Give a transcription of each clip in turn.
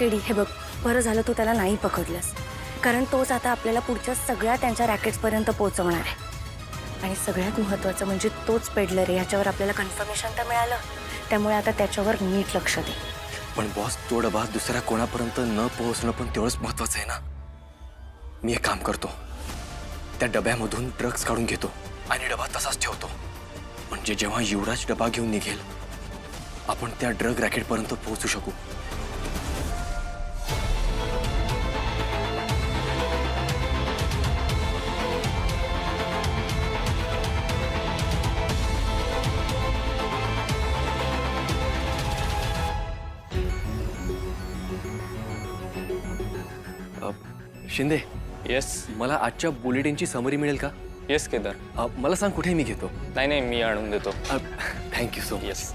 KD, हे बघ, बरं झालं तू त्याला नाही पकडलंस, कारण तोच आता आपल्याला पुढच्या सगळ्या त्यांच्या रॅकेट्सपर्यंत पोहोचवणार आहे. आणि सगळ्यात महत्त्वाचं म्हणजे तोच पेडलर आहे याच्यावर आपल्याला कन्फर्मेशन तर मिळालं. त्यामुळे आता त्याच्यावर नीट लक्ष दे. पण बॉस, तो डबा दुसऱ्या कोणापर्यंत न पोहोचणं पण तेवढंच महत्वाचं आहे ना. मी एक काम करतो, त्या डब्यामधून ड्रग्स काढून घेतो आणि डबा तसाच ठेवतो. म्हणजे जेव्हा युवराज डबा घेऊन निघेल आपण त्या ड्रग रॅकेटपर्यंत पोहोचू शकू. शिंदे, येस मला आजच्या बुलेटिनची समरी मिळेल का? येस केदार. मला सांग कुठे मी घेतो. नाही मी आणून देतो. Thank you so much. Yes.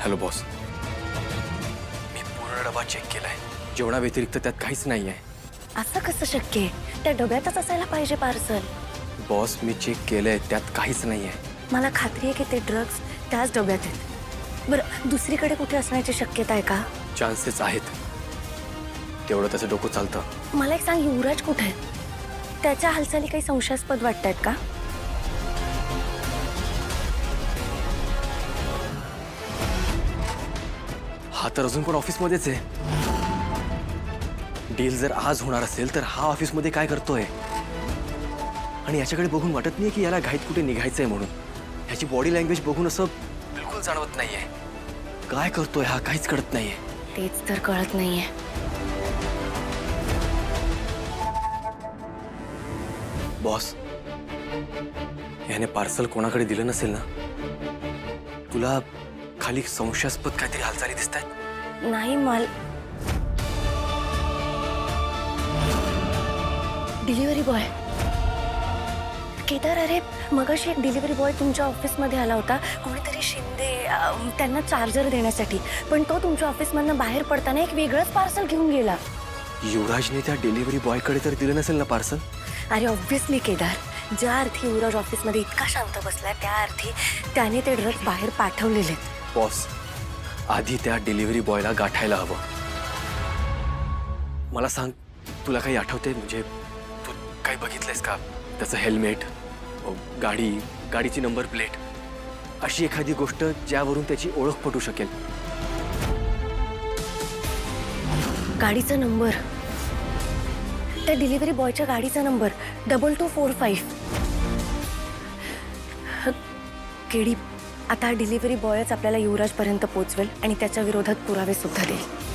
Hello boss, मी पूर्ण डबा चेक केलाय. जेवणा व्यतिरिक्त त्यात काहीच नाही आहे. असं कसं शक्य आहे? त्या डब्यातच असायला पाहिजे पार्सल. बॉस, मी चेक केलंय, त्यात काहीच नाही आहे. मला खात्री आहे की ते ड्रग्स त्याच डब्यात आहेत. बरं, दुसरीकडे कुठे असण्याची शक्यता आहे का? चान्सेस आहेत, तेवढं त्याचं डोकं चालतं. मला एक सांग, युवराज कुठे आहे? त्याच्या हालचाली काही संशयास्पद वाटतायत का? हा तर अजून पण ऑफिसमध्येच आहे. डील जर आज होणार असेल तर हा ऑफिसमध्ये काय करतोय? आणि याच्याकडे बघून वाटत नाही की याला घाईत कुठे निघायचंय म्हणून. ह्याची बॉडी लँग्वेज बघून असं बिलकुल जाणवत नाहीये. काय करतोय हा काहीच कळत नाहीये. तेच तर कळत नाहीये. बॉस, याने पार्सल कोणाकडे दिलं नसेल ना? तुला खाली संशयास्पद काहीतरी हालचाली दिसत आहेत? नाही, डिलिव्हरी बॉय केदार, अरे मगाशी एक डिलिव्हरी बॉय तुमच्या ऑफिसमध्ये आला होता, कोणीतरी शिंदे, त्यांना चार्जर देण्यासाठी. पण तो तुमच्या ऑफिसमधनं बाहेर पडताना एक वेगळंच पार्सल घेऊन गेला. युवराजने त्या डिलिव्हरी बॉयकडे तर दिलं नसेल ना पार्सल? अरे ऑब्व्हियसली केदार, ज्या अर्थी युवराज ऑफिसमध्ये इतका शांत बसलाय त्या अर्थी त्याने ते ड्रग्स बाहेर पाठवलेले. बॉस, आधी त्या डिलिव्हरी बॉयला गाठायला हवं. मला सांग, तुला काही आठवते? म्हणजे तू काही बघितलंयस का? त्याचं हेल्मेट, गाडीची नंबर प्लेट, अशी एखादी गोष्ट ज्यावरून त्याची ओळख पटू शकेल. गाडीचा नंबर, त्या डिलिव्हरी बॉयच्या गाडीचा नंबर 2245. केडी, आता डिलिव्हरी बॉयच आपल्याला युवराजपर्यंत पोहोचवेल आणि त्याच्या विरोधात पुरावे सुद्धा देईल.